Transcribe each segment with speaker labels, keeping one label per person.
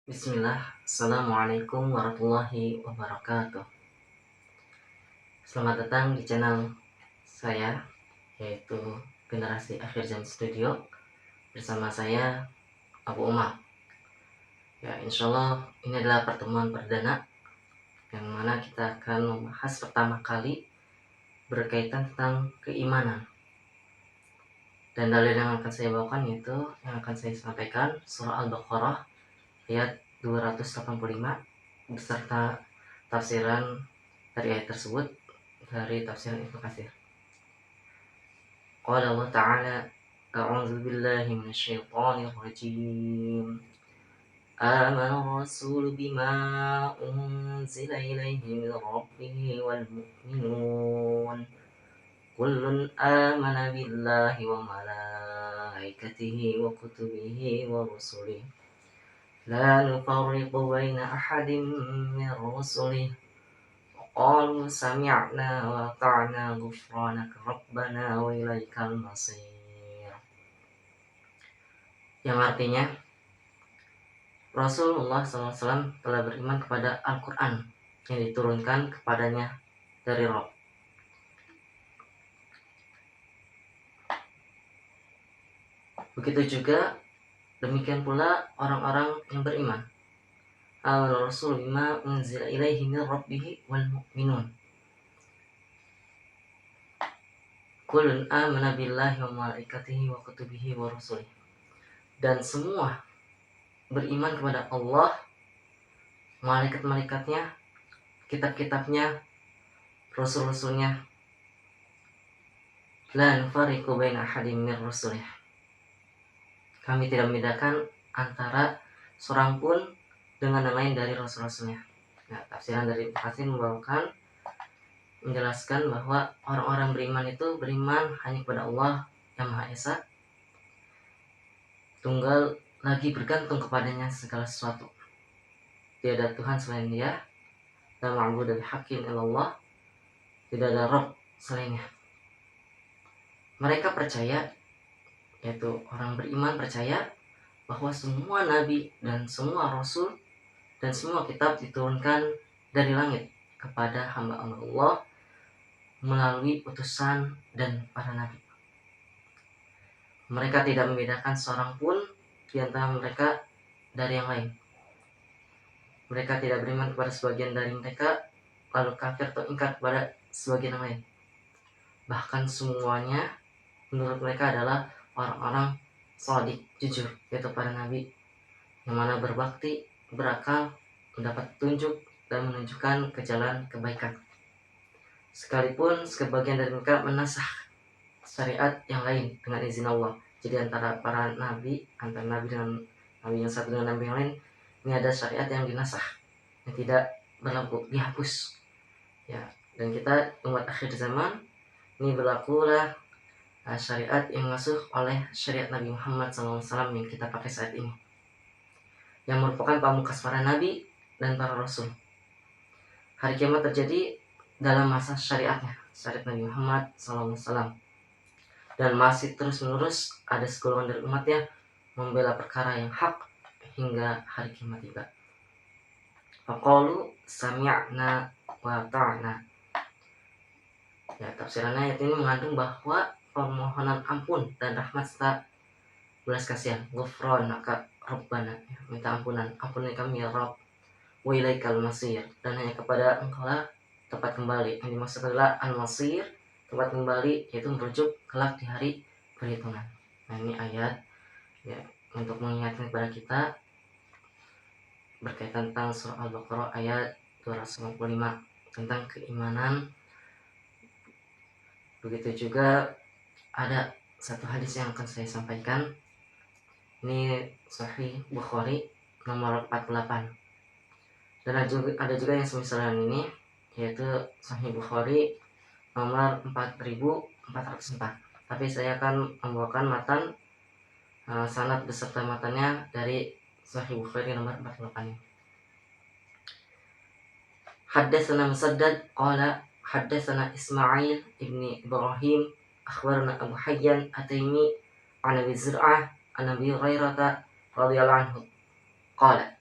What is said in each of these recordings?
Speaker 1: Bismillah, Assalamualaikum warahmatullahi wabarakatuh. Selamat datang di channel saya, yaitu Generasi Akhir Zaman Studio. Bersama saya, Abu Umar. Ya, insya Allah ini adalah pertemuan perdana yang mana kita akan membahas pertama kali berkaitan tentang keimanan. Dan dalil yang akan saya bawakan yaitu yang akan saya sampaikan surah Al-Baqarah ayat 285 beserta tafsiran dari ayat tersebut dari tafsiran Ibnu Katsir. Qala Allah Ta'ala, A'udzu billahi minasyaitonir rajim. Amana ar-rasulu bima unzila ilaihi min rabbih wal mu'minun. Kullun amana billahi wa malaikatihi wa kutubihi wa rusulihi. La nufarriqu baina ahadin min rusulihi. Qalu sami'na wa ata'na ghufranaka rabbana wa ilaikal masir. Yang artinya Rasulullah SAW telah beriman kepada Al-Quran yang diturunkan kepadanya dari Rabb. Begitu juga demikian pula orang-orang yang beriman. Al-Rasul bima unzila ilaihi min rabbih wal mu'minun. Kullun amana billahi wa malaikatihi wa kutubihi wa rusulihi. Dan semua beriman kepada Allah, malaikat-malaikatnya, kitab-kitabnya, rasul-rasulnya. La nufarriqu baina ahadin min rusulih. Kami tidak membedakan antara seorang pun dengan yang lain dari rasul-rasulnya. Nah, tafsiran dari Ibnu Katsir menjelaskan bahwa orang-orang beriman itu beriman hanya kepada Allah yang Maha Esa, tunggal lagi bergantung kepadanya segala sesuatu. Tiada Tuhan selain Dia, la ma'budu bihaqqin illallah, tidak ada Rabb selainnya. Mereka percaya, yaitu orang beriman percaya bahwa semua nabi dan semua rasul dan semua kitab diturunkan dari langit kepada hamba-hamba Allah melalui utusan dan para nabi. Mereka tidak membedakan seorang pun di antara mereka dari yang lain. Mereka tidak beriman kepada sebagian dari mereka lalu kafir atau ingkar kepada sebagian yang lain. Bahkan semuanya menurut mereka adalah orang-orang shadiq, jujur, yaitu para nabi yang mana berbakti, berakal, mendapat petunjuk dan menunjukkan ke jalan kebaikan. Sekalipun sebagian dari mereka menasah syariat yang lain dengan izin Allah. Jadi antara para nabi, antara nabi dengan nabi yang satu dengan nabi yang lain, ini ada syariat yang dinasah, yang tidak berlaku, dihapus. Ya, dan kita umat akhir zaman ini berlakulah syariat yang masuk oleh syariat Nabi Muhammad SAW yang kita pakai saat ini, yang merupakan pamungkas para nabi dan para rasul. Hari kiamat terjadi dalam masa syariatnya, syariat Nabi Muhammad SAW, dan masih terus menerus ada segolongan dari umatnya membela perkara yang hak hingga hari kiamat tiba. Faqalu sami'na wa ta'na. Ya, tafsirannya ayat ini mengandung bahwa permohonan ampun dan rahmat serta belas kasihan, ghufranaka rabbana, ya, minta ampunan, ampuni kami ya Rabb, wa ilaikal masir, dan hanya kepada Engkau lah tempat kembali. Yang dimaksud adalah al-masir, tempat kembali, yaitu merujuk kelak di hari perhitungan. Nah, ini ayat ya untuk mengingatkan kepada kita berkaitan tentang surah Al-Baqarah ayat 255 tentang keimanan. Begitu juga ada satu hadis yang akan saya sampaikan. Ini Sahih Bukhari nomor 48. Dan ada juga yang semisal ini, yaitu Sahih Bukhari nomor 4404. Tapi saya akan membawakan matan sanad beserta matannya dari Sahih Bukhari nomor 48 ini. Haddatsana Musaddad qala haddatsana Ismail ibni Ibrahim akhbarana Abu Hayyan At-Taimi an Abi Zur'ah an Abi Hurairah radhiyallahu anhu qala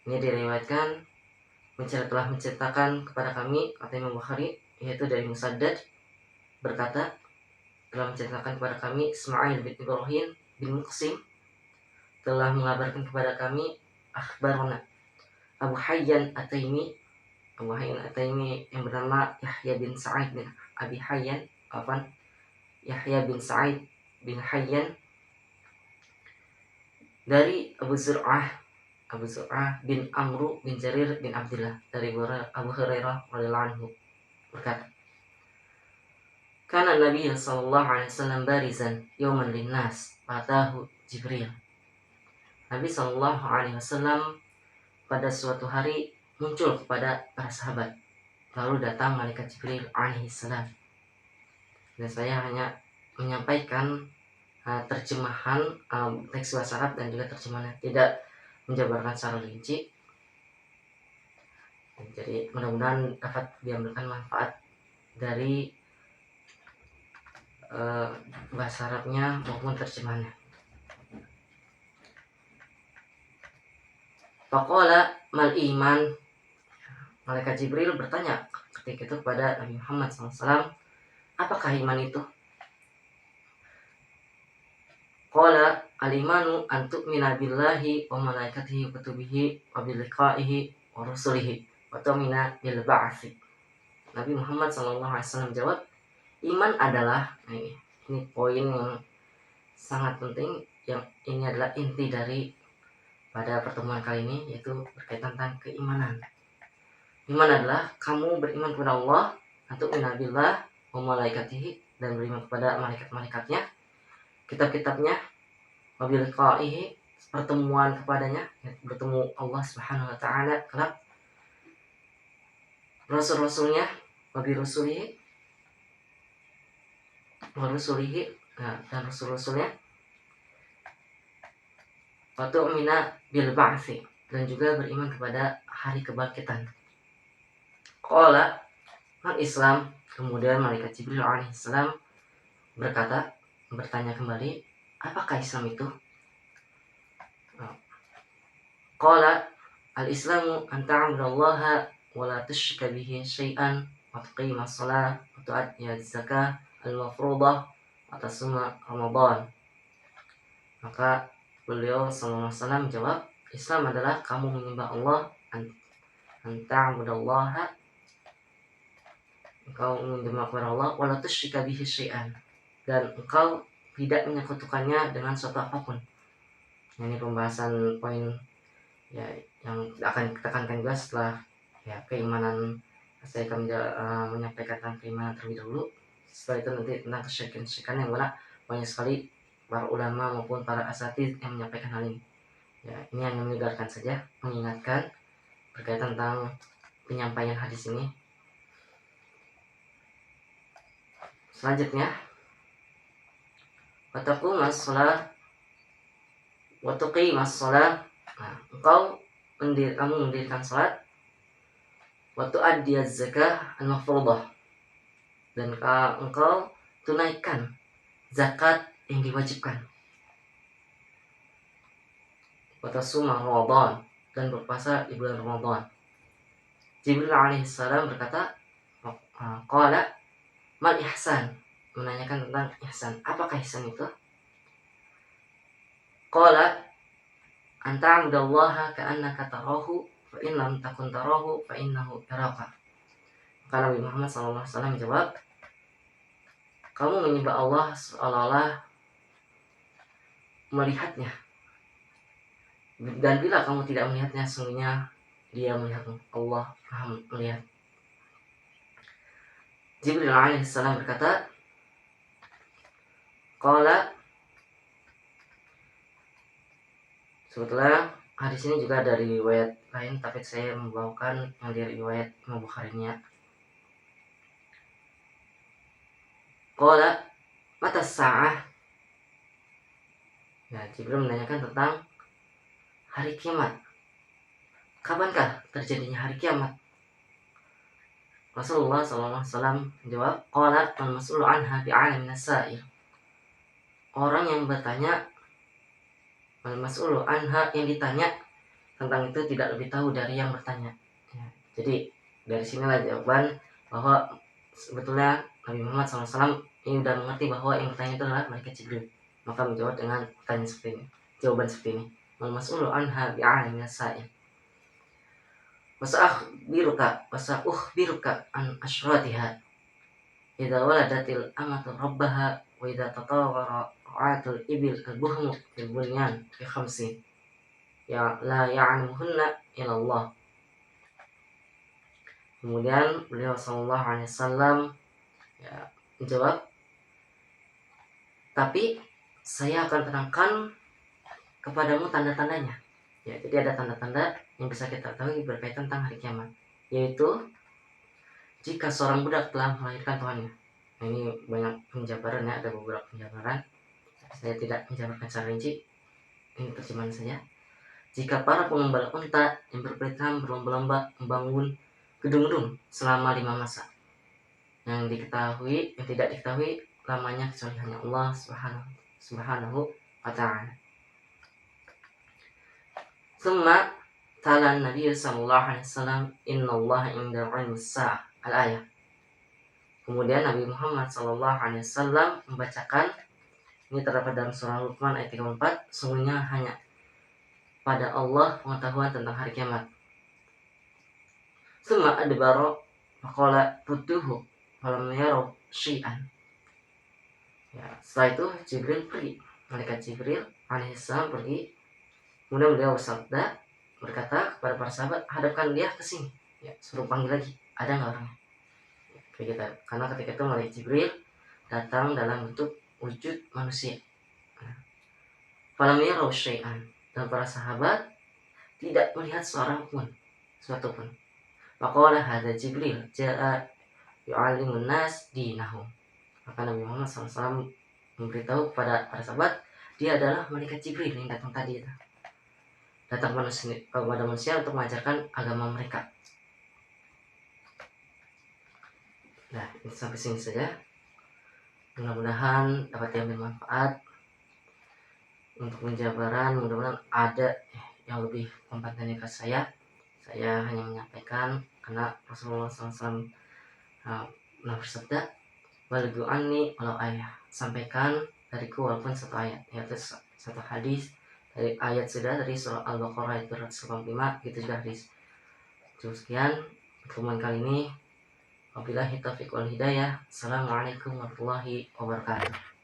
Speaker 1: Ini diriwayatkan telah menceritakan kepada kami, kata Imam Bukhari, yaitu dari Musaddad berkata, telah menceritakan kepada kami Ismail bin Ibrahim bin Muqsim telah mengabarkan kepada kami akhbarana Abu Hayyan At-Taimi yang bernama Yahya bin Sa'id bin Abi Hayyan Yahya bin Sa'id bin Hayyan dari Abu Zur'ah bin Amru bin Jarir bin Abdullah dari Abu Hurairah radhiyallahu anhu berkata, Kana Nabi sallallahu alaihi wasallam barizan yawman linnas fatahu Jibril. Nabi sallallahu alaihi wasallam pada suatu hari muncul kepada para sahabat. Lalu datang malaikat Jibril alaihi salam. Dan saya hanya menyampaikan terjemahan teks bahasa Arab dan juga terjemahannya, tidak menjabarkan secara rinci. Jadi mudah-mudahan dapat diambilkan manfaat dari bahasa Arabnya maupun terjemahannya. Faqala mal iman. Malaikat Jibril bertanya ketika itu kepada Nabi Muhammad SAW, apakah iman itu? Qala al-imanu an tu'mina billahi wa malaikatihi wa kutubihi wa bi liqa'ihi wa rusulihi wa tu'mina bil ba'tsi. Nabi Muhammad SAW jawab, iman adalah, ini poin yang sangat penting, yang ini adalah inti dari pada pertemuan kali ini, yaitu berkaitan tentang keimanan. Iman adalah kamu beriman kepada Allah, atau tu'mina wa malaikatihi, dan beriman kepada malaikat-malaikatnya, kitab-kitabnya, wabil liqa'ihi, pertemuan kepadanya, bertemu Allah Subhanahu wa taala kelak, rasul-rasulnya, wabil rusulihi dan rasul-rasulnya, wa tu'mina bil ba'tsi, dan juga beriman kepada hari kebangkitan. Qala al-Islam. Kemudian malaikat Jibril alaihissalam bertanya kembali, apakah Islam itu? Qala al-Islamu an ta'budallaha wa la tusyrika bihi syai'an wa tuqimas shalah wa tu'addiyaz zakah al-mafruḍah wa tasuma Ramadan. Maka beliau sallallahu alaihi wasallam menjawab, Islam adalah kamu menyembah Allah, an ta'budallaha, engkau menyembah kepada Allah, wa la tusyrika bihi syai'an, dan engkau tidak menyekutukannya dengan suatu apapun. Ini pembahasan poin ya yang akan kita tekankan juga setelah ya keimanan. Saya akan menyampaikan tentang keimanan terlebih dahulu. Setelah itu nanti tentang kesyirikan yang mana banyak sekali para ulama maupun para asatidz yang menyampaikan hal ini. Ya, ini hanya menyegarkan saja, mengingatkan berkaitan tentang penyampaian hadis ini. Selanjutnya, wa tuqimas shalah. Nah, kamu mendirikan salat, wa tu'addiyaz zakah al-mafruḍah, dan engkau tunaikan zakat yang diwajibkan, wa tasuma Ramadan, dan berpuasa di bulan Ramadan. Jibril alaihissalam berkata, qala mal ihsan, menanyakan tentang ihsan, apakah ihsan itu? Qala an ta'budallaha ka'annaka tarahu fa in lam takun tarahu fa innahu yaraka. Maka Nabi Muhammad SAW menjawab, kamu menyembah Allah seolah-olah melihatnya, dan bila kamu tidak melihatnya, sungguhnya dia melihatmu. Allah Maha melihat. Jibril alaihissalam berkata, qala, sebetulnya hadis ini juga dari riwayat lain, tapi saya membawakan yang dari riwayat Imam Bukhari-nya. Qala mata sa'ah. Ya, Jibril menanyakan tentang hari kiamat. Kapankah terjadinya hari kiamat? Rasulullah SAW menjawab, qala man mas'ulu anha bi'alam nasair. Orang yang bertanya, man mas'ulu anha, yang ditanya tentang itu tidak lebih tahu dari yang bertanya. Ya, jadi dari sinilah jawaban bahwa sebetulnya Nabi Muhammad SAW ini sudah mengerti bahwa yang bertanya itu adalah malaikat Jibril, maka menjawab dengan pertanyaan seperti ini, jawaban seperti ini. Mal mas'ulu anha bi'alimi as-sa'il. Wasa'ukhbiruka an asyratiha. Idza waladatil amatu rabbaha wa idza tatawara ra'atul ibil al-buhmu fil bunyan fi khamsin. Ya la ya'lamuhunna illallah. Kemudian beliau sallallahu alaihi wasallam ya menjawab, tapi saya akan terangkan kepadamu tanda-tandanya. Ya, jadi ada tanda-tanda yang bisa kita ketahui berkaitan tentang hari kiamat, yaitu jika seorang budak telah melahirkan tuannya. Nah, ini banyak penjabaran ya, ada beberapa penjabaran. Saya tidak menjabarkan secara rinci, ini terjemahan saja. Jika para pengembala unta yang berperintah berlomba-lomba membangun gedung-gedung selama 5 masa, yang tidak diketahui lamanya kecuali hanya Allah subhanahu wa ta'ala. Summa tala Nabi sallallahu alaihi wasallam innallaha indahu ilmus sa'ah al-ayah. Kemudian Nabi Muhammad sallallahu alaihi wasallam membacakan, ini terdapat dalam surah Luqman ayat 34, sungguhnya hanya pada Allah pengetahuan tentang hari kiamat. Summa adbara faqala rudduhu falam yaraw syai'an. Ya, setelah itu Jibril pergi, malaikat Jibril alaihissalam pergi. Kemudian beliau bersabda, berkata kepada para sahabat, hadapkan dia ke sini. Ya, suruh panggil lagi, ada nggak orangnya? Ya, kayak gitu. Karena ketika itu malaikat Jibril datang dalam bentuk wujud manusia. Falam yaraw syai'an, dan para sahabat tidak melihat seorang pun, suatu pun. Faqala hadza Jibril ja'a yu'allimun nas dinahum. Maka Nabi Muhammad SAW memberitahu kepada para sahabat, dia adalah malaikat Jibril yang datang tadi itu. Datang kepada manusia untuk mengajarkan agama mereka. Nah, ini sampai sini saja. Mudah-mudahan dapat diambil manfaat untuk penjabaran. Mudah-mudahan ada yang lebih kompeten dari saya. Saya hanya menyampaikan karena Rasulullah SAW pernah bersabda, "Balighu anni walau ayah." Sampaikan dariku walaupun satu ayat, yaitu satu hadis dari ayat sudah dari surah Al-Baqarah ayat 285, itu sudah hadis. Cukup sekian pertemuan kali ini. Wabillahi taufiq wal hidayah. Assalamualaikum warahmatullahi wabarakatuh.